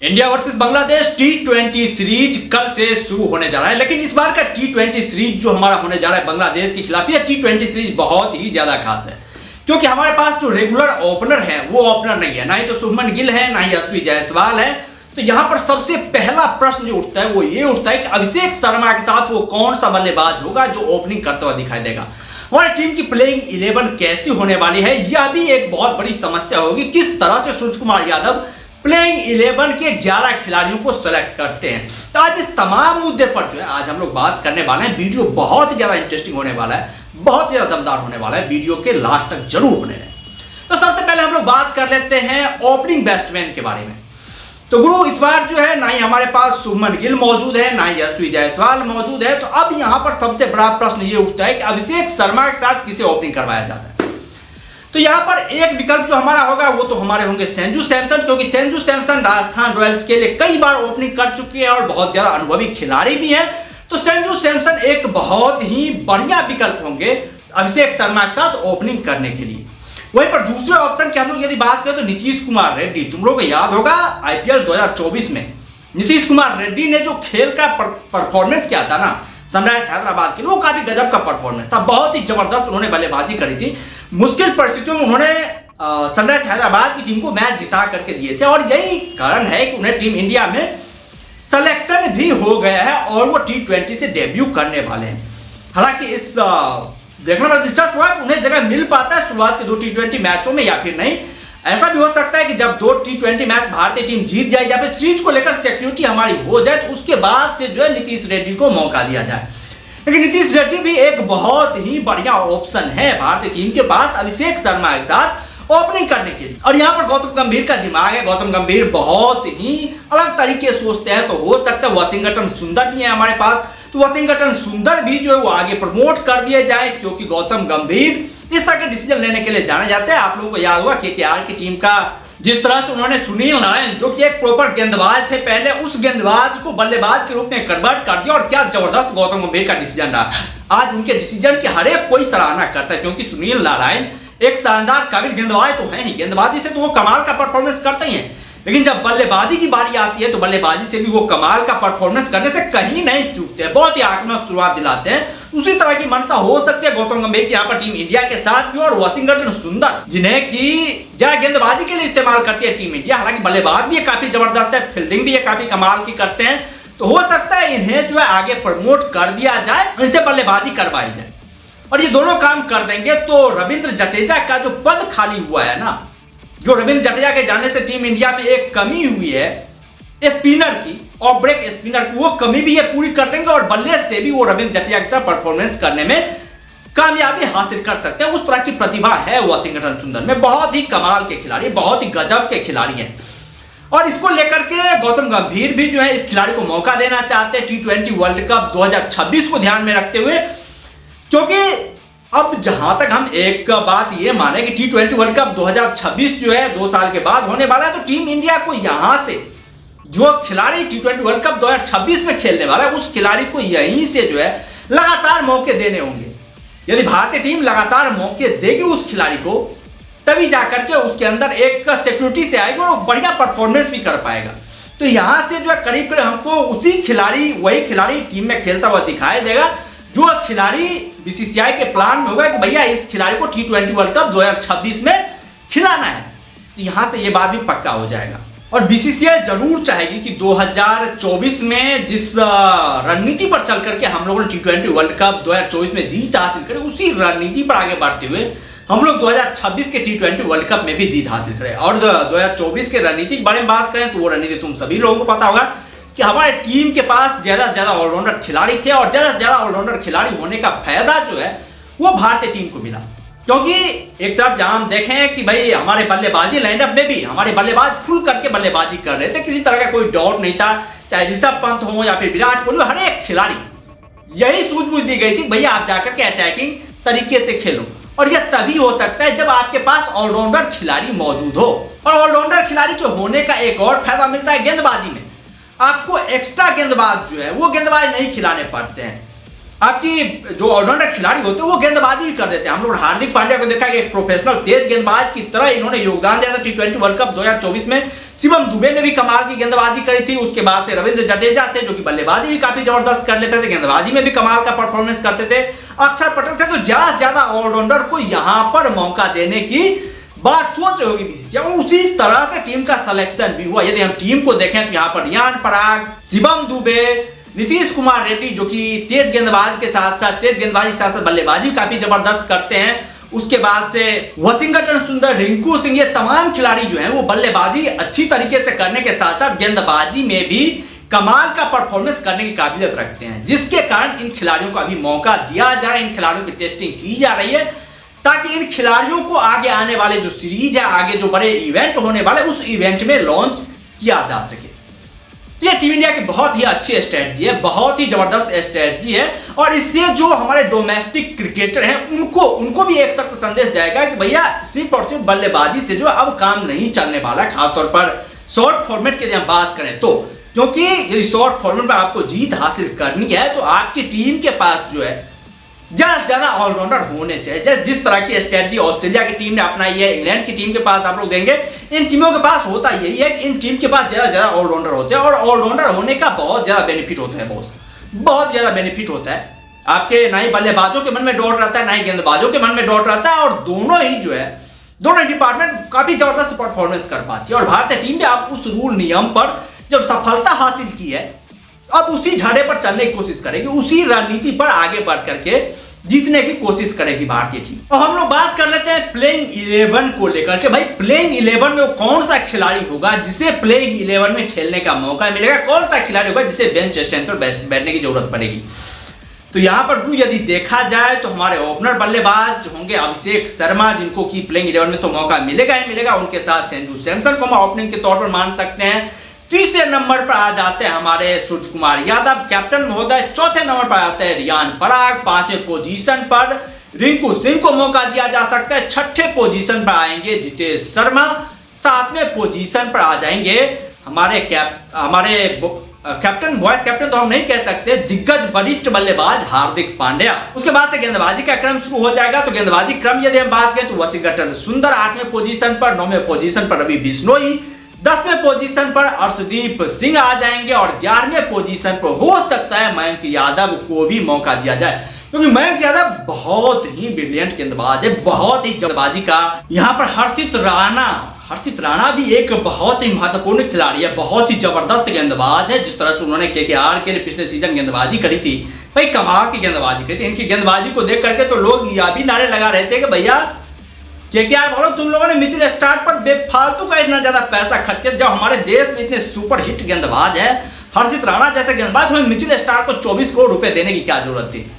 India versus Bangladesh टी20 series कल से शुरू होने जा रहा है। लेकिन इस बार का टी20 सीरीज जो हमारा होने जा रहा है बांग्लादेश के खिलाफ, यह टी20 सीरीज बहुत ही ज्यादा खास है क्योंकि हमारे पास जो रेगुलर ओपनर है वो ओपनर नहीं है, ना ही तो शुभमन गिल है, ना ही यशस्वी जायसवाल है। तो यहाँ पर सबसे पहला प्रश्न जो उठता है वो ये उठता है कि अभिषेक शर्मा के साथ वो कौन सा बल्लेबाज होगा जो ओपनिंग करते हुए दिखाई देगा। हमारी टीम की प्लेइंग 11 कैसी होने वाली है, यह भी एक बहुत बड़ी समस्या होगी। किस तरह से सूर्य कुमार यादव प्लेइंग 11 के 11 खिलाड़ियों को सेलेक्ट करते हैं। तो आज इस तमाम मुद्दे पर जो है आज हम लोग बात करने वाले हैं। वीडियो बहुत ही ज्यादा इंटरेस्टिंग होने वाला है, बहुत ज्यादा दमदार होने वाला है। वीडियो के लास्ट तक जरूर बने रहें। तो सबसे पहले हम लोग बात कर लेते हैं ओपनिंग बैट्समैन के बारे में। तो गुरु इस बार जो है ना ही हमारे पास शुभमन गिल मौजूद है, ना ही यशस्वी जायसवाल मौजूद है। तो अब यहां पर सबसे बड़ा प्रश्न ये उठता है कि अभिषेक शर्मा के साथ किसे ओपनिंग करवाया जाता है। तो यहाँ पर एक विकल्प जो हमारा होगा वो तो हमारे होंगे संजू सैमसन, क्योंकि संजू सैमसन राजस्थान रॉयल्स के लिए कई बार ओपनिंग कर चुके हैं और बहुत ज्यादा अनुभवी खिलाड़ी भी हैं। तो संजू सैमसन एक बहुत ही बढ़िया विकल्प होंगे अभिषेक शर्मा के साथ ओपनिंग करने के लिए। वहीं पर दूसरे ऑप्शन की हम लोग यदि बात करें तो नीतीश कुमार रेड्डी। तुम लोग को याद होगा आईपीएल 2024 में नीतीश कुमार रेड्डी ने जो खेल का परफॉर्मेंस किया था ना सनराइजर्स हैदराबाद के लिए, वो काफी गजब का परफॉर्मेंस था। बहुत ही जबरदस्त उन्होंने बल्लेबाजी करी थी। मुश्किल परिस्थितियों में उन्होंने सनराइजर्स हैदराबाद की टीम को मैच जिता करके दिए थे और यही कारण है कि उन्हें टीम इंडिया में सिलेक्शन भी हो गया है और वो टी20 से डेब्यू करने वाले हैं। हालांकि इस देखना बड़ा दिलचस्प हुआ कि उन्हें जगह मिल पाता है शुरुआत के 2 टी20 मैचों में या फिर नहीं। ऐसा भी हो सकता है कि जब 2 टी20 मैच भारतीय टीम जीत जाए या फिर सीरीज को लेकर सिक्योरिटी हमारी हो जाए तो उसके बाद से जो है नीतीश रेड्डी को मौका दिया जाए। लेकिन नीतीश रेड्डी भी एक बहुत ही बढ़िया ऑप्शन है भारतीय टीम के पास अभिषेक शर्मा के साथ ओपनिंग करने के लिए। और यहाँ पर गौतम गंभीर का दिमाग है। गौतम गंभीर बहुत ही अलग तरीके से सोचते हैं। तो हो सकता है वाशिंगटन सुंदर भी है हमारे पास, तो वाशिंगटन सुंदर भी जो है वो आगे प्रमोट कर दिए जाए, क्योंकि गौतम गंभीर इस तरह के डिसीजन लेने के लिए जाने जाते हैं। आप लोगों को याद होगा केकेआर की टीम का जिस तरह से उन्होंने सुनील नारायण जो कि एक प्रॉपर गेंदबाज थे पहले, उस गेंदबाज को बल्लेबाज के रूप में कन्वर्ट कर दिया और क्या जबरदस्त गौतम गंभीर का डिसीजन रहा। आज उनके डिसीजन की हर एक कोई सराहना करता है, क्योंकि सुनील नारायण एक शानदार काबिल गेंदबाज तो है ही, गेंदबाजी से तो वो कमाल का परफॉर्मेंस करते ही हैं, लेकिन जब बल्लेबाजी की बारी आती है तो बल्लेबाजी से भी वो कमाल का परफॉर्मेंस करने से कहीं नहीं चूकते हैं। बहुत ही आक्रामक शुरुआत दिलाते हैं। उसी तरह की मनसा हो सकती है गौतम गंभीर की यहाँ पर टीम इंडिया के साथ भी। और वाशिंगटन सुंदर जिन्हें की जय गेंदबाजी के लिए इस्तेमाल करती है टीम इंडिया, हालांकि बल्लेबाज भी काफी जबरदस्त है, फील्डिंग भी ये काफी कमाल की करते हैं। तो हो सकता है इन्हें जो है आगे प्रमोट कर दिया जाए, इनसे बल्लेबाजी करवाई जाए और ये दोनों काम कर देंगे। तो रविंद्र जडेजा का जो पद खाली हुआ है ना, जो रविंद्र जडेजा के जाने से टीम इंडिया में एक कमी हुई है स्पिनर की और ब्रेक स्पिनर की, वो कमी भी ये पूरी कर देंगे और बल्ले से भी वो रविंद्र जडेजा की तरह परफॉर्मेंस करने में कामयाबी हासिल कर सकते हैं। उस तरह की प्रतिभा है वाशिंगटन सुंदर में। बहुत ही कमाल के खिलाड़ी, बहुत ही गजब के खिलाड़ी हैं और इसको लेकर के गौतम गंभीर भी जो है इस खिलाड़ी को मौका देना चाहते हैं टी20 वर्ल्ड कप 2026 को ध्यान में रखते हुए। क्योंकि अब जहां तक हम एक बात ये माने कि टी20 वर्ल्ड कप 2026 जो है 2 साल के बाद होने वाला है, तो टीम इंडिया को यहां से जो खिलाड़ी टी20 वर्ल्ड कप 2026 में खेलने वाला है उस खिलाड़ी को यहीं से जो है लगातार मौके देने होंगे। यदि भारतीय टीम लगातार मौके देगी उस खिलाड़ी को, तभी जाकर के उसके अंदर एक सिक्योरिटी से आएगी और बढ़िया परफॉर्मेंस भी कर पाएगा। तो यहां से जो है करीब करीब हमको वही खिलाड़ी टीम में खेलता हुआ दिखाई देगा जो खिलाड़ी बीसीसीआई के प्लान में होगा कि भैया इस खिलाड़ी को टी20 वर्ल्ड कप 2026 में खिलाना है। तो यहां से ये बात भी पक्का हो जाएगा और बीसीसीआई जरूर चाहेगी कि 2024 में जिस रणनीति पर चल करके हम लोगों ने टी20 वर्ल्ड कप 2024 में जीत हासिल करी, उसी रणनीति पर आगे बढ़ते हुए हम लोग 2026 के टी20 वर्ल्ड कप में भी जीत हासिल करें। और 2024 के रणनीति के बारे में बात करें तो वो रणनीति तुम सभी लोगों को पता होगा कि हमारे टीम के पास ज्यादा से ज्यादा ऑलराउंडर खिलाड़ी थे और ज्यादा से ज्यादा ऑलराउंडर खिलाड़ी होने का फायदा जो है वो भारतीय टीम को मिला। क्योंकि एक तरफ जहां हम देखें कि भाई हमारे बल्लेबाजी लाइनअप में भी हमारे बल्लेबाज खुल करके बल्लेबाजी कर रहे थे, किसी तरह का कोई डाउट नहीं था, चाहे ऋषभ पंत हो या फिर विराट कोहली, हर एक खिलाड़ी यही सूझबूझ दी गई थी भैया आप जाकर के अटैकिंग तरीके से खेलो। और यह तभी हो सकता है जब आपके पास ऑलराउंडर खिलाड़ी मौजूद हो। और ऑलराउंडर खिलाड़ी के होने का एक और फायदा मिलता है गेंदबाजी में, आपको एक्स्ट्रा गेंदबाज जो है वो गेंदबाज नहीं खिलाने पड़ते हैं। आपकी जो ऑलराउंडर खिलाड़ी होते हैं वो गेंदबाजी भी कर देते हैं। हम लोग हार्दिक पांड्या को देखा कि एक प्रोफेशनल तेज गेंदबाज की तरह इन्होंने योगदान दिया था टी20 वर्ल्ड कप 2024 में। शिवम दुबे ने भी कमाल की गेंदबाजी करी थी। उसके बाद से रविंद्र जडेजा थे जो कि बल्लेबाजी भी काफी जबरदस्त कर लेते थे, गेंदबाजी में भी कमाल का परफॉर्मेंस करते थे। अक्षर पटेल थे। तो ज्यादा ऑलराउंडर को यहां पर मौका देने की बात सोच रही होगी बीसीसीआई, और उसी तरह से टीम का सिलेक्शन भी हुआ। यदि हम टीम को देखें तो यहाँ पर रियान पराग, शिवम दुबे, नीतीश कुमार रेड्डी जो कि तेज गेंदबाजी के साथ बल्लेबाजी काफी जबरदस्त करते हैं। उसके बाद से वॉशिंगटन सुंदर, रिंकू सिंह, ये तमाम खिलाड़ी जो हैं वो बल्लेबाजी अच्छी तरीके से करने के साथ साथ गेंदबाजी में भी कमाल का परफॉर्मेंस करने की काबिलियत रखते हैं, जिसके कारण इन खिलाड़ियों को अभी मौका दिया जा रहा है। इन खिलाड़ियों की टेस्टिंग की जा रही है ताकि इन खिलाड़ियों को आगे आने वाले जो सीरीज है, आगे जो बड़े इवेंट होने वाले, उस इवेंट में लॉन्च किया जा सके। तो ये टीम इंडिया की बहुत ही अच्छी स्ट्रेटजी है, बहुत ही जबरदस्त स्ट्रेटजी है, और इससे जो हमारे डोमेस्टिक क्रिकेटर हैं उनको भी एक सख्त संदेश जाएगा कि भैया सिर्फ और सिर्फ बल्लेबाजी से जो अब काम नहीं चलने वाला है। खासतौर पर शॉर्ट फॉर्मेट की यदि हम बात करें तो, क्योंकि यदि शॉर्ट फॉर्मेट में आपको जीत हासिल करनी है तो आपकी टीम के पास जो है ज्यादा से ज्यादा ऑलराउंडर होने चाहिए। जैसे जिस तरह की स्ट्रेटजी ऑस्ट्रेलिया की टीम ने अपनाई है, इंग्लैंड की टीम के पास आप लोग देंगे, इन टीमों के पास होता यही है कि इन टीम के पास ज्यादा ऑलराउंडर होते हैं, और ऑलराउंडर होने का बहुत ज्यादा बेनिफिट होता है, बहुत ज्यादा बेनिफिट होता है। आपके ना ही बल्लेबाजों के मन में डाउट रहता है, ना ही गेंदबाजों के मन में डाउट रहता है, और दोनों ही जो है, दोनों डिपार्टमेंट काफी जबरदस्त परफॉर्मेंस कर पाती है। और भारतीय टीम भी आप उस रूल नियम पर जब सफलता हासिल की है, अब उसी झाड़े पर चलने की कोशिश करेगी, उसी रणनीति पर आगे बढ़ करके जीतने की कोशिश करेगी भारतीय टीम। तो हम लोग बात कर लेते हैं प्लेइंग 11 को लेकर के। भाई प्लेइंग 11 में वो कौन सा खिलाड़ी होगा जिसे प्लेइंग 11 में खेलने का मौका मिलेगा, कौन सा खिलाड़ी होगा जिसे बेंच स्टैंड पर बैठने की जरूरत पड़ेगी। तो यहाँ पर यदि देखा जाए तो हमारे ओपनर बल्लेबाज होंगे अभिषेक शर्मा, जिनको की प्लेइंग 11 में तो मौका मिलेगा ही मिलेगा। उनके साथ संजू सैमसन को हम ओपनिंग के तौर पर मान सकते हैं। तीसरे नंबर पर आ जाते हैं हमारे सूर्य कुमार यादव, कैप्टन महोदय। चौथे नंबर पर आते हैं रियान पराग। पांचवें पोजीशन पर रिंकू सिंह को मौका दिया जा सकता है। छठे पोजीशन पर आएंगे जितेश शर्मा। सातवें पोजीशन पर आ जाएंगे हमारे कैप्टन, वॉइस कैप्टन तो हम नहीं कह सकते, दिग्गज वरिष्ठ बल्लेबाज हार्दिक पांड्या। उसके बाद से गेंदबाजी का क्रम शुरू हो जाएगा। तो गेंदबाजी क्रम यदि हम बात करें तो वॉशिंगटन सुंदर 8वें पोजीशन पर, 9वें पोजीशन पर रवि बिश्नोई, 10वें पोजीशन पर अर्शदीप सिंह आ जाएंगे, और 11वें पोजीशन पर हो सकता है मयंक यादव को भी मौका दिया जाए, क्योंकि मयंक यादव बहुत ही ब्रिलियंट गेंदबाज है, बहुत ही गेंदबाजी का। यहाँ पर हर्षित राणा भी एक बहुत ही महत्वपूर्ण खिलाड़ी है, बहुत ही जबरदस्त गेंदबाज है। जिस तरह से उन्होंने केकेआर के लिए पिछले सीजन गेंदबाजी करी थी, भाई कमाल की गेंदबाजी करी थी। इनकी गेंदबाजी को देख करके तो लोग यह भी नारे लगा रहे थे कि भैया केकेआर वालों, तुम लोगों ने मिचेल स्टार्क पर बेफालतू का इतना ज्यादा पैसा खर्चे, जब हमारे देश में इतने सुपर हिट गेंदबाज है हर्षित राणा जैसे गेंदबाज, हमें मिचेल स्टार्क को 24 करोड़ रुपए देने की क्या जरूरत थी।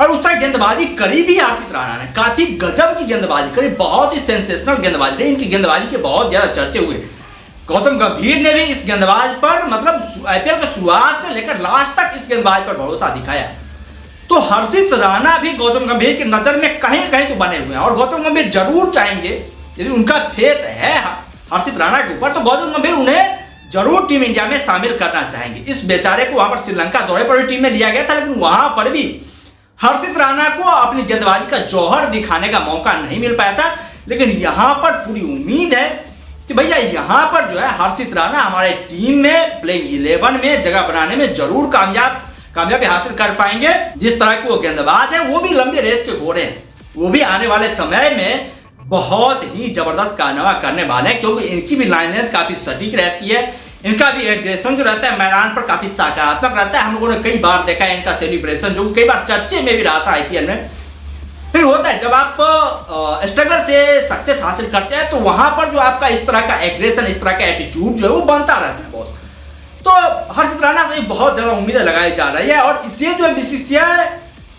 और उस तरह गेंदबाजी करी भी हर्षित राणा ने, काफी गजब की गेंदबाजी करी, बहुत ही सेंसेशनल गेंदबाजी रही। इनकी गेंदबाजी के बहुत ज्यादा चर्चे हुए। गौतम गंभीर ने भी इस गेंदबाज पर, मतलब आईपीएल की शुरुआत से लेकर लास्ट तक इस गेंदबाज पर भरोसा दिखाया। तो हर्षित राणा भी गौतम गंभीर की नजर में कहीं कहीं तो बने हुए हैं, और गौतम गंभीर जरूर चाहेंगे, यदि उनका फेथ है हर्षित राणा के ऊपर, तो गौतम गंभीर उन्हें जरूर टीम इंडिया में शामिल करना चाहेंगे। इस बेचारे को वहां पर श्रीलंका दौरे पर भी टीम में लिया गया था, लेकिन वहां पर भी हर्षित राणा को अपनी गेंदबाजी का जौहर दिखाने का मौका नहीं मिल पाया था। लेकिन यहां पर पूरी उम्मीद है कि भैया यहां पर जो है हर्षित राणा हमारे टीम में प्लेइंग 11 में जगह बनाने में जरूर कामयाबी हासिल कर पाएंगे। जिस तरह के वो गेंदबाज है, वो भी लंबे रेस के घोड़े हैं, वो भी आने वाले समय में बहुत ही जबरदस्त कारनामा करने वाले हैं, क्योंकि इनकी भी लाइन लेंथ काफी सटीक रहती है, इनका भी एग्रेशन जो रहता है मैदान पर काफी सकारात्मक रहता है। हम लोगों ने कई बार देखा है इनका सेलिब्रेशन, जो कई बार चर्चे में भी रहा था आईपीएल में। फिर होता है जब आप स्ट्रगल से सक्सेस हासिल करते हैं, तो वहां पर जो आपका इस तरह का एग्रेशन, इस तरह का एटीट्यूड जो है वो बनता रहता है बहुत। तो हर्षित राणा से बहुत ज्यादा उम्मीदें लगाई जा रही है, और इसे जो है बीसीसीआई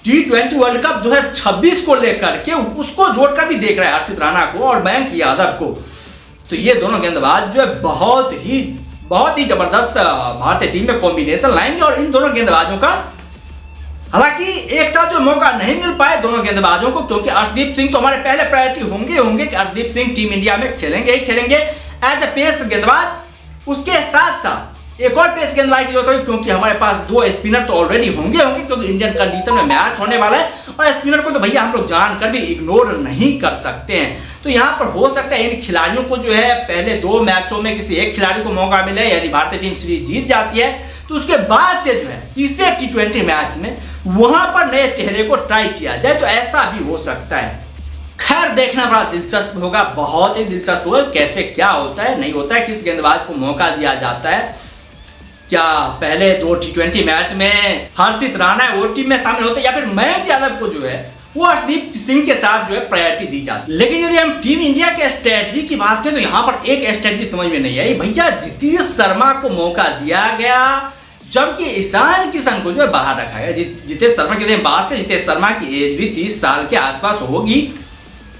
T20 वर्ल्ड कप 2026 को लेकर के उसको जोड़कर भी देख रहा है हर्षित राणा को और मयंक यादव को। तो ये दोनों गेंदबाज जो है बहुत ही जबरदस्त भारतीय टीम में कॉम्बिनेशन लाएंगे, और इन दोनों गेंदबाजों का हालांकि एक साथ जो मौका नहीं मिल पाए दोनों गेंदबाजों को, क्योंकि अर्शदीप सिंह तो हमारे पहले प्रायोरिटी होंगे कि अर्शदीप सिंह टीम इंडिया में खेलेंगे एज ए पेस गेंदबाज। उसके साथ साथ एक और पेस गेंदबाजी की जरूरत होगी, क्योंकि हमारे पास 2 स्पिनर तो ऑलरेडी होंगे, क्योंकि इंडियन कंडीशन में मैच होने वाला है, और स्पिनर को तो भैया हम लोग जानकर भी इग्नोर नहीं कर सकते हैं। तो यहाँ पर हो सकता है इन खिलाड़ियों को जो है पहले 2 मैचों में किसी एक खिलाड़ी को मौका मिले। यदि भारतीय टीम सीरीज जीत जाती है तो उसके बाद से जो है तीसरे T20 मैच में वहां पर नए चेहरे को ट्राई किया जाए, तो ऐसा भी हो सकता है। खैर देखना बड़ा दिलचस्प होगा, बहुत ही दिलचस्प होगा कैसे क्या होता है, नहीं होता है, किस गेंदबाज को मौका दिया जाता है। क्या पहले 2 T20 मैच में हर्षित राणा वो टीम में शामिल होते हैं, या फिर मयंक यादव को जो है वो अर्शदीप सिंह के साथ जो है प्रायोरिटी दी जाती है। लेकिन यदि हम टीम इंडिया के स्ट्रेटजी की बात करें तो यहाँ पर एक स्ट्रेटजी समझ में नहीं आई। भैया जितेश शर्मा को मौका दिया गया, जबकि ईशान किशन को जो है बाहर रखा गया। जितेश शर्मा की बात करें, जितेश शर्मा की एज भी 30 साल के आसपास होगी,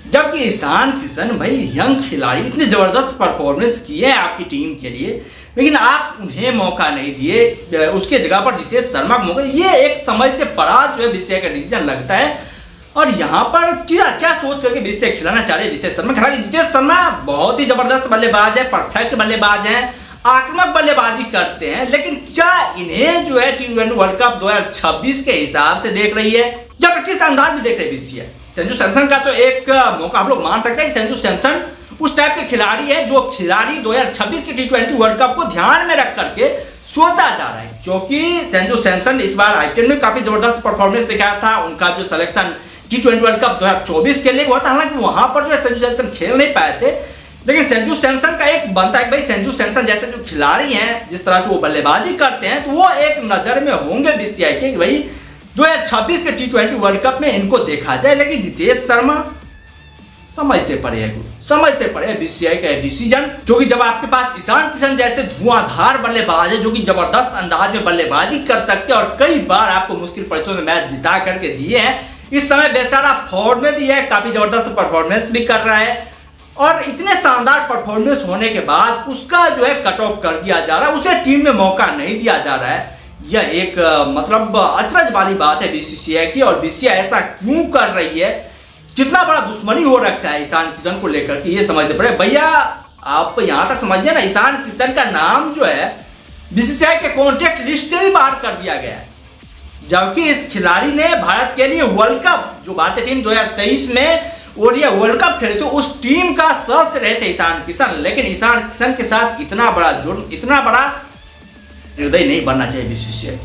जबकि ईशान किशन भाई यंग खिलाड़ी, इतनी जबरदस्त परफॉर्मेंस किए हैं आपकी टीम के लिए, लेकिन आप उन्हें मौका नहीं दिए, उसके जगह पर जितेश शर्मा को मौका। ये एक समय से पड़ा जो है बीसीसीआई का डिसीजन लगता है। और यहाँ पर क्या सोच करके बीसीसीआई खिलाना चाह रहे हैं जितेश शर्मा। हालांकि जितेश शर्मा बहुत ही जबरदस्त बल्लेबाज है, परफेक्ट बल्लेबाज है, आक्रामक बल्लेबाजी करते हैं, लेकिन क्या इन्हें जो है T20 वर्ल्ड कप 2026 के हिसाब से देख रही है या किस अंदाज में देख रही है बीसीसीआई? संजू सैमसन का तो एक मौका हम लोग मान सकते हैं कि संजू सैमसन उस टाइप के खिलाड़ी है जो खिलाड़ी 2026 के T20 वर्ल्ड कप को ध्यान में रख करके सोचा जा रहा है, क्योंकि संजू सैमसन इस बार आईपीएल में काफी जबरदस्त परफॉर्मेंस दिखाया था। उनका जो सिलेक्शन T20 वर्ल्ड कप 2024 के लिए हुआ था, हालांकि वहां पर जो है संजू सैमसन खेल नहीं पाए थे, लेकिन संजू सैमसन का एक बनता है कि भाई संजू सैमसन जैसे जो खिलाड़ी हैं, जिस तरह से वो बल्लेबाजी करते हैं, तो वो एक नजर में होंगे बीसीसीआई के कि भाई 2026 के T20 वर्ल्ड कप में इनको देखा जाए। लेकिन जितेश शर्मा समय से पड़े है बीसीसीआई का डिसीजन, क्योंकि जब आपके पास ईशान किशन जैसे धुआंधार बल्लेबाज है जो कि जबरदस्त अंदाज में बल्लेबाजी कर सकते हैं और कई बार आपको मुश्किल परिस्थितियों में मैच जिता करके दिए हैं, इस समय बेचारा फॉर्म में भी है, काफी जबरदस्त परफॉर्मेंस भी कर रहा है, और इतने शानदार परफॉर्मेंस होने के बाद उसका जो है कट ऑफ कर दिया जा रहा है, उसे टीम में मौका नहीं दिया जा रहा है। यह एक मतलब अचरज वाली बात है बीसीसीआई की, और बीसीसीआई ऐसा क्यों कर रही है? जितना बड़ा दुश्मनी हो रखा है ईशान किशन को लेकर के, ये समझ से पड़े। भैया आप यहां तक समझिए ना, ईशान किशन का नाम जो है बीसीसीआई के कॉन्टैक्ट लिस्ट से भी बाहर कर दिया गया है, जबकि इस खिलाड़ी ने भारत के लिए वर्ल्ड कप, जो भारतीय टीम 2023 में ओडीआई वर्ल्ड कप खेली थी, उस टीम का सदस्य रहे थे ईशान किशन। लेकिन ईशान किशन के साथ इतना बड़ा जुर्म, इतना बड़ा निर्दयी नहीं बनना चाहिए बीसीसीआई।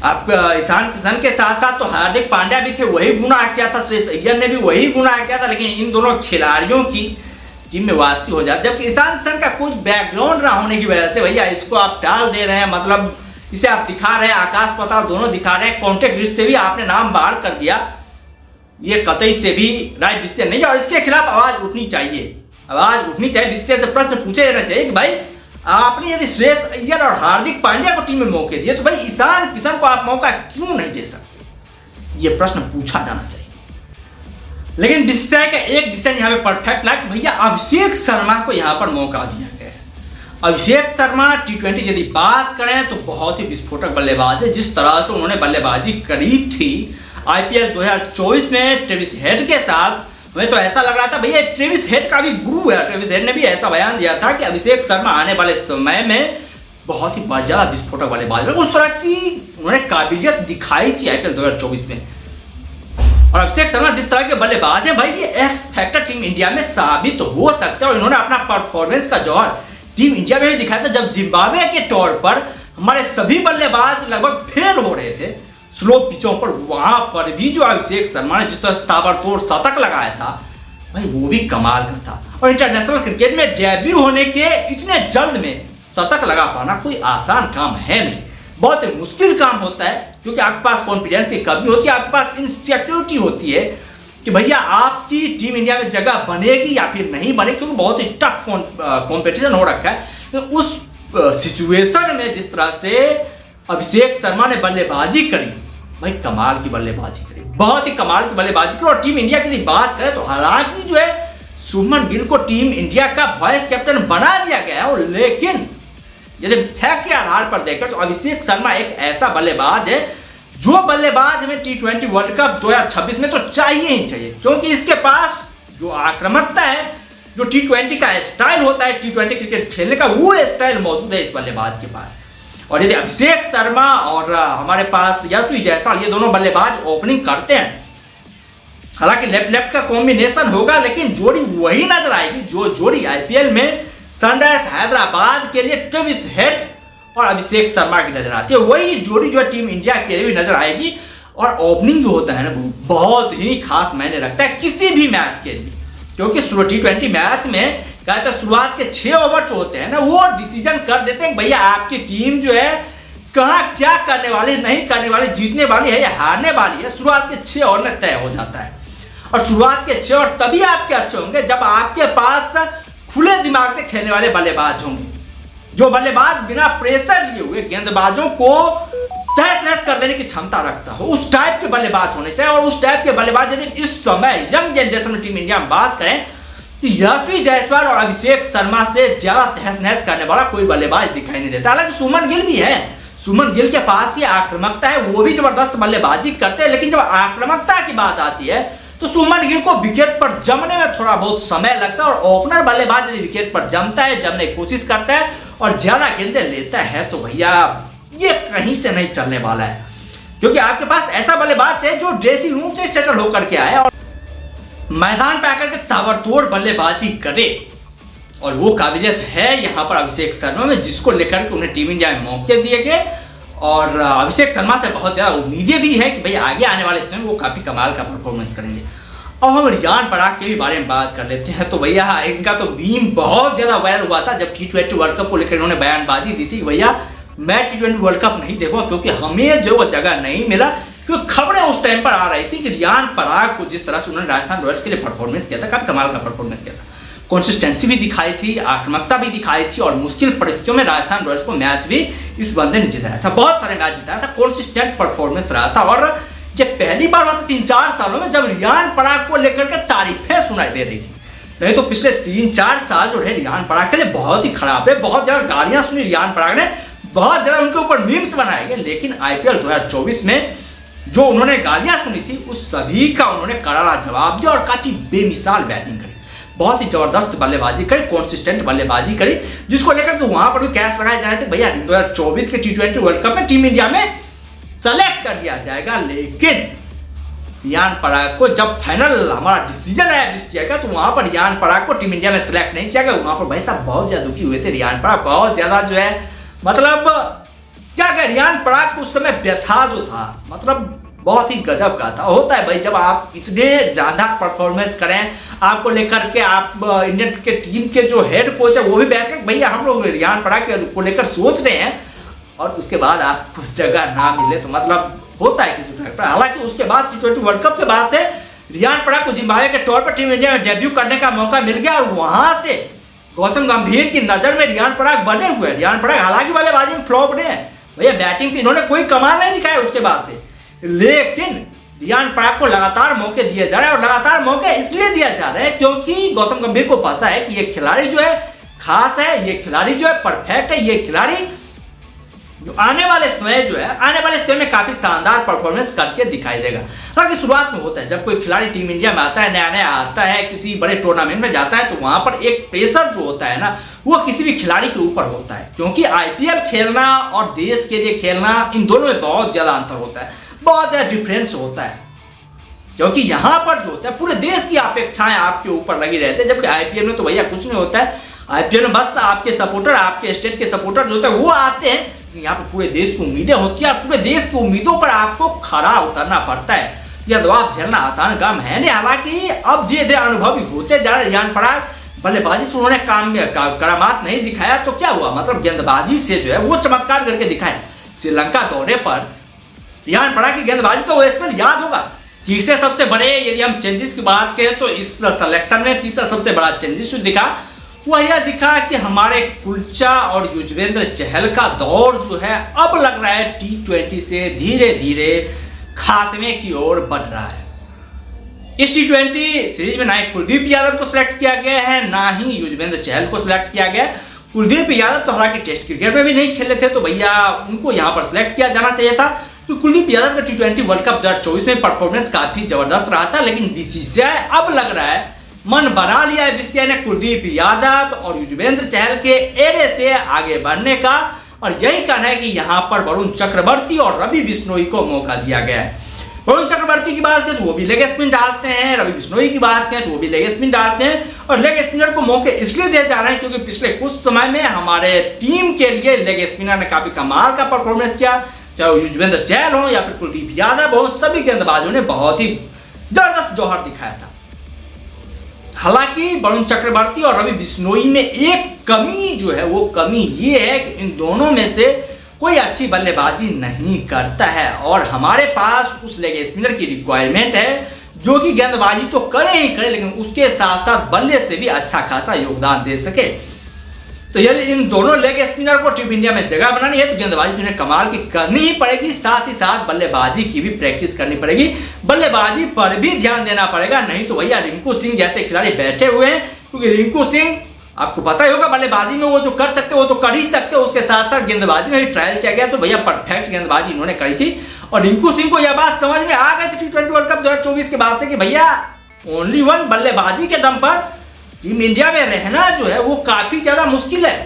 आप ईशान किशन के साथ साथ तो हार्दिक पांड्या भी थे, वही गुनाह किया था, श्रेयस अय्यर ने भी वही गुनाह किया था, लेकिन इन दोनों खिलाड़ियों की टीम में वापसी हो जाती, जबकि ईशान किशन का कुछ बैकग्राउंड ना होने की वजह से भैया इसको आप टाल दे रहे हैं, मतलब इसे आप दिखा रहे हैं, आकाश पाताल दोनों दिखा रहे हैं, कॉन्टैक्ट लिस्ट से भी आपने नाम बाहर कर दिया। ये कतई से भी राइट डिसीजन नहीं है, और इसके खिलाफ आवाज उठनी चाहिए, बीसीसीआई से प्रश्न पूछे जाना चाहिए कि भाई आपने यदि श्रेयस अय्यर और हार्दिक पांड्या को टीम में मौके दिए, तो भाई ईशान किशन को आप मौका क्यों नहीं दे सकते? ये प्रश्न पूछा जाना चाहिए। लेकिन बीसीसीआई का एक डिसीजन यहाँ पे परफेक्ट लगा, भैया अभिषेक शर्मा को यहाँ पर मौका दिया गया है। अभिषेक शर्मा T20 यदि बात करें तो बहुत ही विस्फोटक बल्लेबाज है। जिस तरह से उन्होंने बल्लेबाजी करी थी आईपीएल 2024 में ट्रेविस हेड के साथ, हमें तो ऐसा लग रहा था भैया ट्रेविस हेड का भी गुरु है। ट्रेविस हेड ने भी ऐसा बयान दिया था कि अभिषेक शर्मा आने वाले समय में बहुत ही ज्यादा विस्फोटक बल्लेबाज है। उस तरह की उन्होंने काबिलियत दिखाई थी आईपीएल 2024 में। और अभिषेक शर्मा जिस तरह के बल्लेबाज हैं भाई, ये एक्स फैक्टर टीम इंडिया में साबित तो हो सकता है, और इन्होंने अपना परफॉर्मेंस का जौहर टीम इंडिया में भी दिखाया था, जब जिम्बाब्वे के तौर पर हमारे सभी बल्लेबाज लगभग फेल हो रहे थे स्लो पिचों पर, वहां पर भी जो अभिषेक शर्मा ने जिस तरह ताबड़तोड़ शतक लगाया था भाई, वो भी कमाल का था। और इंटरनेशनल क्रिकेट में डेब्यू होने के इतने जल्द में शतक लगा पाना कोई आसान काम है नहीं, बहुत मुश्किल काम होता है, क्योंकि आपके पास कॉन्फिडेंस की कमी होती है, आपके पास इनसिक्योरिटी होती है कि भैया आपकी टीम इंडिया में जगह बनेगी या फिर नहीं बनेगी, क्योंकि बहुत ही टफ कॉम्पिटिशन हो रखा है। तो उस सिचुएशन में जिस तरह से अभिषेक शर्मा ने बल्लेबाजी करी भाई, कमाल की बल्लेबाजी करी, बहुत ही कमाल की बल्लेबाजी करी। और टीम इंडिया की बात करें तो हालांकि जो है शुभमन गिल को टीम इंडिया का वाइस कैप्टन बना दिया गया है, लेकिन यदि फैक्ट के आधार पर देखें तो अभिषेक शर्मा एक ऐसा बल्लेबाज है जो बल्लेबाज हमें T20 वर्ल्ड कप 2026 में तो चाहिए ही चाहिए, क्योंकि इसके पास जो आक्रामकता है, जो T20 का स्टाइल होता है, T20 क्रिकेट खेलने का वो स्टाइल मौजूद है इस बल्लेबाज के पास। और यदि अभिषेक शर्मा और हमारे पास यशस्वी जायसवाल, ये दोनों बल्लेबाज ओपनिंग करते हैं, हालांकि लेफ्ट लेफ्ट का कॉम्बिनेशन होगा, लेकिन जोड़ी वही नजर आएगी जो जोड़ी आईपीएल में सनराइजर्स हैदराबाद के लिए ट्रेविस हेड और अभिषेक शर्मा की नजर आती है। वही जोड़ी जो है टीम इंडिया के लिए भी नजर आएगी। और ओपनिंग जो होता है ना, बहुत ही खास मायने रखता है किसी भी मैच के लिए, क्योंकि T20 मैच में कहते हैं शुरुआत के 6 ओवर जो होते हैं ना, वो डिसीजन कर देते हैं भैया आपकी टीम जो है कहाँ क्या करने वाली, नहीं करने वाली, जीतने वाली है या हारने वाली है, शुरुआत के 6 ओवर में तय हो जाता है। और शुरुआत के 6 ओवर तभी आपके अच्छे होंगे जब आपके पास खुले दिमाग से खेलने वाले बल्लेबाज होंगे, जो बल्लेबाज बिना प्रेशर लिए हुए गेंदबाजों को तहस नहस कर देने की क्षमता रखता हो। उस टाइप के बल्लेबाज होने चाहिए। और उस टाइप के बल्लेबाज यदि इस समय यंग जनरेशन में टीम इंडिया में बात करें तो यशस्वी जायसवाल और अभिषेक शर्मा से ज्यादा तहस नहस करने वाला कोई बल्लेबाज दिखाई नहीं देता। हालांकि सुमन गिल भी है, सुमन गिल के पास भी आक्रामकता है, वो भी जबरदस्त बल्लेबाजी करते हैं, लेकिन जब आक्रामकता की बात आती है तो सुमन गिल को विकेट पर जमने में थोड़ा बहुत समय लगता है। और ओपनर बल्लेबाज यदि विकेट पर जमता है, जमने की कोशिश करता है और ज्यादा गेंदें लेता है तो भैया ये कहीं से नहीं चलने वाला है, क्योंकि आपके पास ऐसा बल्लेबाज है जो ड्रेसिंग रूम से सेटल होकर के आए और मैदान पे आकर के ताबड़तोड़ बल्लेबाजी करे। और वो काबिलियत है यहाँ पर अभिषेक शर्मा में, जिसको लेकर के उन्हें टीम इंडिया में मौके दिए गए। और अभिषेक शर्मा से बहुत ज़्यादा उम्मीदें भी है कि भाई आगे आने वाले समय वो काफ़ी कमाल का परफॉर्मेंस करेंगे। अब हम रियान पराग के भी बारे में बात कर लेते हैं। तो भैया इनका तो मीम बहुत ज़्यादा वायरल हुआ था जब T20 वर्ल्ड कप को लेकर इन्होंने बयानबाजी दी थी, भैया मैं T20 वर्ल्ड कप नहीं देखूंगा क्योंकि हमें जो जगह नहीं मिला। क्योंकि खबरें उस टाइम पर आ रही थी कि रियान पराग को जिस तरह से उन्होंने राजस्थान रॉयल्स के लिए परफॉर्मेंस किया था, काफी कमाल का परफॉर्मेंस किया था, कंसिस्टेंसी भी दिखाई थी, आक्रामकता भी दिखाई थी और मुश्किल परिस्थितियों में राजस्थान रॉयल्स को मैच भी इस बंदे ने जिताया था, बहुत सारे मैच जिताया था, कंसिस्टेंट परफॉर्मेंस रहा था। और ये पहली बार हुआ था 3-4 सालों में जब रियान पराग को लेकर के तारीफें सुनाई दे रही थी। नहीं तो पिछले 3-4 साल जो है रियान पराग के लिए बहुत ही खराब है, बहुत ज्यादा गालियां सुनी रियान पराग ने, बहुत ज्यादा उनके ऊपर मीम्स बनाए गए। लेकिन आईपीएल 2024 में जो उन्होंने गालियां सुनी थी उस सभी का उन्होंने करारा जवाब दिया और काफी बेमिसाल बैटिंग करी, बहुत ही जबरदस्त बल्लेबाजी करी, कंसिस्टेंट बल्लेबाजी करी, जिसको लेकर के वहां पर भी कैश लगाए जा रहे थे भैया 2024 के T20 वर्ल्ड कप में टीम इंडिया में सेलेक्ट कर लिया जाएगा। लेकिन रियान पराग को जब फाइनल हमारा डिसीजन आया बीसीसीआई का तो वहां पर रियान पराग को टीम इंडिया में सेलेक्ट नहीं किया गया। वहां पर भाई साहब बहुत ज्यादा दुखी हुए थे रियान पराग, बहुत ज्यादा जो है मतलब क्या कह, रियान पराग उस समय व्यथा जो था मतलब बहुत ही गजब का था। होता है भाई जब आप इतने ज्यादा परफॉर्मेंस करें, आपको लेकर के आप इंडियन क्रिकेट टीम के जो हेड कोच है वो भी बैठ के भैया हम लोग रियान पराग को लेकर सोच रहे हैं और उसके बाद आपको जगह ना मिले तो मतलब होता है किसी पर। हालांकि उसके बाद T20 वर्ल्ड कप के बाद से रियान पराग को जिम्बाब्वे के तौर पर टीम इंडिया में डेब्यू करने का मौका मिल गया और वहां से गौतम गंभीर की नजर में रियान पराग बने हुए। रियान पराग हालांकि बल्लेबाजी में फ्लॉप ने भैया, बैटिंग से इन्होंने कोई कमाल नहीं दिखाया उसके बाद से, लेकिन रियान पराग को लगातार मौके दिए जा रहे हैं और लगातार मौके इसलिए दिए जा रहे हैं क्योंकि गौतम गंभीर को पता है कि ये खिलाड़ी जो है खास है, ये खिलाड़ी जो है परफेक्ट है, ये खिलाड़ी जो आने वाले समय में काफी शानदार परफॉर्मेंस करके दिखाई देगा। हालांकि शुरुआत में होता है जब कोई खिलाड़ी टीम इंडिया में आता है, नया नया आता है, किसी बड़े टूर्नामेंट में जाता है तो वहां पर एक प्रेशर जो होता है ना वो किसी भी खिलाड़ी के ऊपर होता है, क्योंकि आईपीएल खेलना और देश के लिए खेलना इन दोनों में बहुत ज्यादा अंतर होता है, बहुत ज्यादा डिफरेंस होता है। क्योंकि यहाँ पर जो होता है पूरे देश की अपेक्षाएं आपके ऊपर लगी रहती है, जबकि आईपीएल में तो भैया कुछ नहीं होता है। आईपीएल में बस आपके सपोर्टर, आपके स्टेट के सपोर्टर जो होते हैं वो आते हैं, यहाँ पर पूरे देश की उम्मीदें होती है और पूरे देश की उम्मीदों पर आपको खरा उतरना पड़ता है। यह दबाव झेलना आसान काम है नहीं। हालांकि अब धीरे धीरे अनुभवी होते जा रहे रियान पराग, बल्लेबाजी से उन्होंने काम में करामात नहीं दिखाया तो क्या हुआ, मतलब गेंदबाजी से जो है वो चमत्कार करके दिखाया। श्रीलंका दौरे पर रियान पराग की गेंदबाजी का वो स्पेल याद होगा। तीसरे सबसे बड़े यदि हम चेंजेस की बात करें तो इस सिलेक्शन में तीसरा सबसे बड़ा चेंजेस जो दिखा वह यह दिखा कि हमारे कुलचा और युजवेंद्र चहल का दौर जो है अब लग रहा है T20 से धीरे धीरे खात्मे की ओर बढ़ रहा है। इस T20 सीरीज में ना ही कुलदीप यादव को सिलेक्ट किया गया है ना ही युजवेंद्र चहल को सिलेक्ट किया गया है। कुलदीप यादव तो हालांकि टेस्ट क्रिकेट में भी नहीं खेले थे तो भैया उनको यहाँ पर सिलेक्ट किया जाना चाहिए था, तो कुलदीप यादव का T20 वर्ल्ड कप 2024 में परफॉर्मेंस काफी जबरदस्त रहा था। लेकिन बीसीसीआई अब लग रहा है मन बना लिया है बीसीसीआई ने कुलदीप यादव और युजवेंद्र चहल के एरे से आगे बढ़ने का, और यही कहना है कि यहाँ पर वरुण चक्रवर्ती और रवि बिश्नोई को मौका दिया गया है। वरुण चक्रवर्ती की बात करें तो वो भी लेग स्पिन डालते हैं, रवि बिश्नोई की बात करें तो वो भी लेग स्पिन डालते हैं। और लेग स्पिनर को मौके इसलिए दिए जा रहे हैं क्योंकि पिछले कुछ समय में हमारे टीम के लिए लेग स्पिनर ने काफी कमाल का परफॉर्मेंस किया, चाहे वो युजवेंद्र चहल हो या फिर कुलदीप यादव हो, सभी गेंदबाजों ने बहुत ही जबरदस्त जौहर दिखाया था। हालांकि वरुण चक्रवर्ती और रवि बिश्नोई में एक कमी जो है वो कमी ये है कि इन दोनों में से कोई अच्छी बल्लेबाजी नहीं करता है और हमारे पास उस लेग स्पिनर की रिक्वायरमेंट है जो कि गेंदबाजी तो करे ही करे लेकिन उसके साथ साथ बल्ले से भी अच्छा खासा योगदान दे सके। तो यदि इन दोनों लेग स्पिनर को टीम इंडिया में जगह बनानी है तो गेंदबाजी उन्हें कमाल की करनी ही पड़ेगी, साथ ही साथ बल्लेबाजी की भी प्रैक्टिस करनी पड़ेगी, बल्लेबाजी पर भी ध्यान देना पड़ेगा। नहीं तो भैया रिंकू सिंह जैसे खिलाड़ी बैठे हुए हैं, क्योंकि रिंकू सिंह आपको पता ही होगा बल्लेबाजी में वो जो कर सकते वो तो कर ही सकते, उसके साथ साथ गेंदबाजी में भी ट्रायल किया गया तो भैया परफेक्ट गेंदबाजी इन्होंने करी थी। और रिंकू सिंह को यह बात समझ में आ गई थी T20 वर्ल्ड कप 2024 के बाद से कि भैया ओनली वन बल्लेबाजी के दम पर टीम इंडिया में रहना जो है वो काफी ज्यादा मुश्किल है।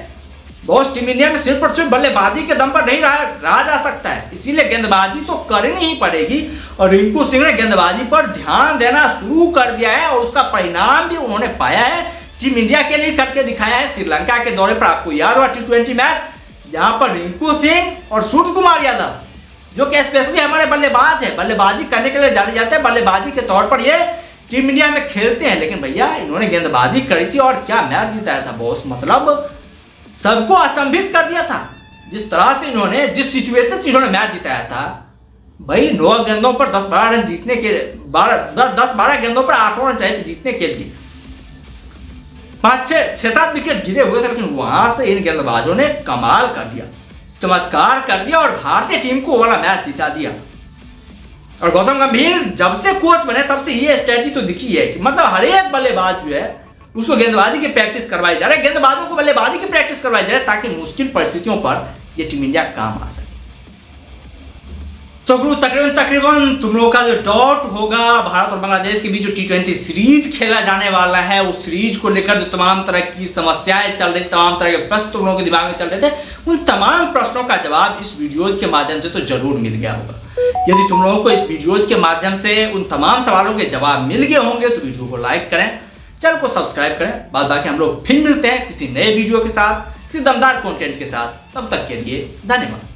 बॉस टीम इंडिया में सिर्फ और सिर्फ बल्लेबाजी के दम पर नहीं रहा जा सकता है, इसीलिए गेंदबाजी तो करनी ही पड़ेगी। और रिंकू सिंह ने गेंदबाजी पर ध्यान देना शुरू कर दिया है और उसका परिणाम भी उन्होंने पाया है, टीम इंडिया के लिए करके दिखाया है। श्रीलंका के दौरे पर आपको याद हुआ T20 मैच जहां पर रिंकू सिंह और सूर्य कुमार यादव जो कि स्पेशली हमारे बल्लेबाज है, बल्लेबाजी करने के लिए जाने जाते हैं, बल्लेबाजी के तौर पर ये टीम इंडिया में खेलते हैं, लेकिन भैया इन्होंने गेंदबाजी करी थी और क्या मैच जिताया था बॉस, मतलब सबको अचंभित कर दिया था जिस तरह से इन्होंने जिस सिचुएशन से इन्होंने मैच जिताया था। भाई 9 गेंदों पर 10-12 रन जीतने के 10-12 गेंदों पर 8 रन चाहिए थे जीतने के लिए, 5-6-7 विकेट गिरे हुए थे, लेकिन वहां से इन गेंदबाजों ने कमाल कर दिया, चमत्कार कर दिया और भारतीय टीम को वाला मैच जिता दिया। और गौतम गंभीर जब से कोच बने तब से ये स्ट्रेटजी तो दिखी है कि मतलब हर एक बल्लेबाज जो है उसको गेंदबाजी की प्रैक्टिस करवाई जा रही है, गेंदबाजों को बल्लेबाजी की प्रैक्टिस करवाई जा रही है ताकि मुश्किल परिस्थितियों पर ये टीम इंडिया काम आ सके। तो गुरु तकरीबन तुम लोगों का जो डाउट होगा भारत और बांग्लादेश के बीच जो T20 सीरीज खेला जाने वाला है उस सीरीज को लेकर जो तमाम तरह की समस्याएं चल रही, तमाम तरह के प्रश्न तुम लोगों के दिमाग में चल रहे थे, उन तमाम प्रश्नों का जवाब इस वीडियोज के माध्यम से तो जरूर मिल गया होगा। यदि तुम लोगों को इस वीडियोज के माध्यम से उन तमाम सवालों के जवाब मिल गए होंगे तो वीडियो को लाइक करें, चैनल को सब्सक्राइब करें। बाद बाकी हम लोग फिर मिलते हैं किसी नए वीडियो के साथ, किसी दमदार कंटेंट के साथ। तब तक के लिए धन्यवाद।